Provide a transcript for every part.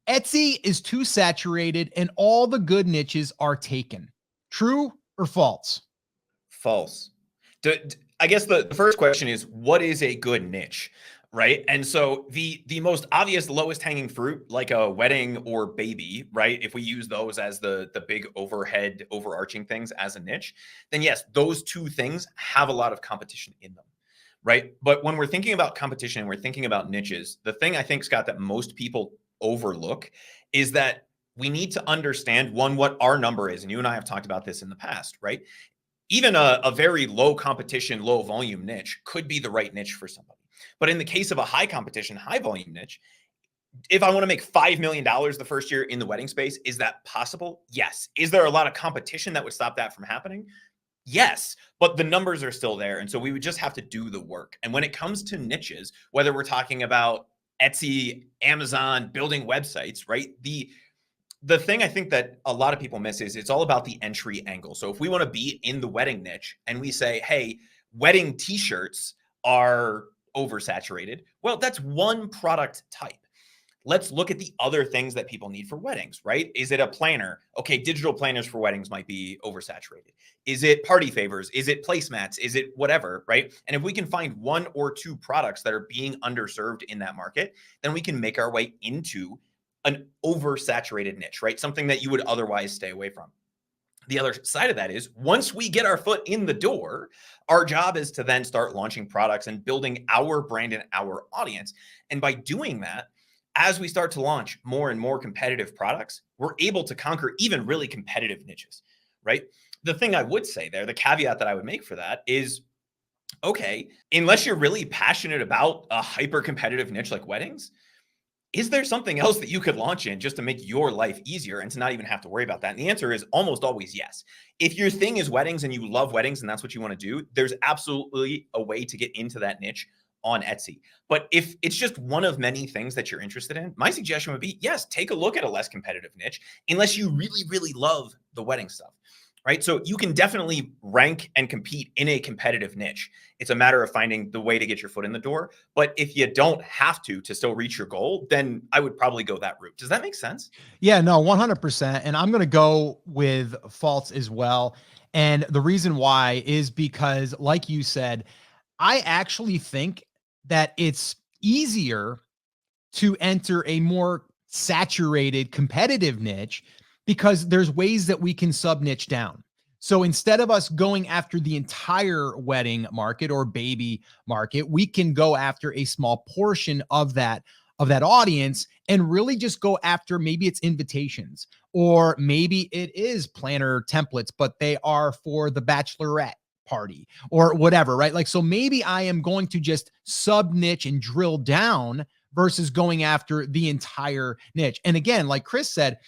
Etsy is too saturated and all the good niches are taken. True or false? False. I guess the first question is, what is a good niche, right? And so the most obvious lowest hanging fruit, like a wedding or baby, right? If we use those as the big overhead overarching things as a niche, then yes, those two things have a lot of competition in them, right? But when we're thinking about competition and we're thinking about niches, the thing I think, Scott, that most people overlook is that we need to understand, one, what our number is. And you and I have talked about this in the past, right? Even a very low competition, low volume niche could be the right niche for somebody. But in the case of a high competition, high volume niche, if I want to make $5 million the first year in the wedding space, is that possible? Yes. Is there a lot of competition that would stop that from happening? Yes, but the numbers are still there. And so we would just have to do the work. And when it comes to niches, whether we're talking about Etsy, Amazon, building websites, right? The thing I think that a lot of people miss is it's all about the entry angle. So if we want to be in the wedding niche and we say, hey, wedding t-shirts are oversaturated, well, that's one product type. Let's look at the other things that people need for weddings, right? Is it a planner? Okay, digital planners for weddings might be oversaturated. Is it party favors? Is it placemats? Is it whatever, right? And if we can find one or two products that are being underserved in that market, then we can make our way into an oversaturated niche, right? Something that you would otherwise stay away from. The other side of that is, once we get our foot in the door, our job is to then start launching products and building our brand and our audience. And by doing that, as we start to launch more and more competitive products, we're able to conquer even really competitive niches, right? The thing I would say there, the caveat that I would make for that is, okay, unless you're really passionate about a hyper competitive niche like weddings, is there something else that you could launch in just to make your life easier and to not even have to worry about that? And the answer is almost always yes. If your thing is weddings and you love weddings and that's what you want to do, there's absolutely a way to get into that niche on Etsy. But if it's just one of many things that you're interested in, my suggestion would be, yes, take a look at a less competitive niche, unless you really, really love the wedding stuff. Right. So you can definitely rank and compete in a competitive niche. It's a matter of finding the way to get your foot in the door. But if you don't have to still reach your goal, then I would probably go that route. Does that make sense? Yeah, no, 100%. And I'm going to go with false as well. And the reason why is because, like you said, I actually think that it's easier to enter a more saturated competitive niche because there's ways that we can sub niche down. So instead of us going after the entire wedding market or baby market, we can go after a small portion of that audience and really just go after, maybe it's invitations, or maybe it is planner templates, but they are for the bachelorette party or whatever, right? Like, so maybe I am going to just sub niche and drill down versus going after the entire niche. And again, like Chris said,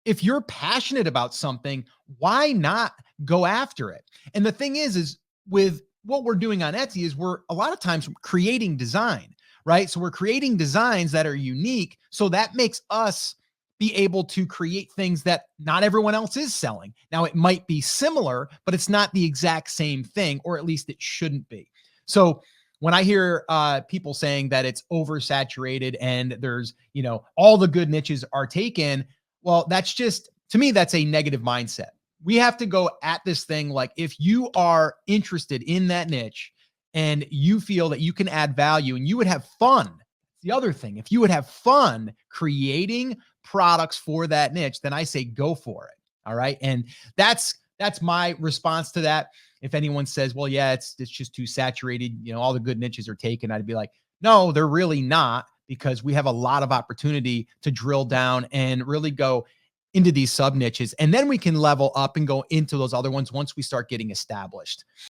if you're passionate about something, why not go after it? And the thing is with what we're doing on Etsy is we're a lot of times creating design, right? So we're creating designs that are unique. So that makes us be able to create things that not everyone else is selling. Now, it might be similar, but it's not the exact same thing, or at least it shouldn't be. So when I hear people saying that it's oversaturated and there's, all the good niches are taken, well, that's just, to me, that's a negative mindset. We have to go at this thing like, if you are interested in that niche and you feel that you can add value and you would have fun. The other thing, if you would have fun creating products for that niche, then I say go for it. All right. And that's my response to that. If anyone says, well, yeah, it's just too saturated, all the good niches are taken, I'd be like, no, they're really not, because we have a lot of opportunity to drill down and really go into these sub niches. And then we can level up and go into those other ones once we start getting established.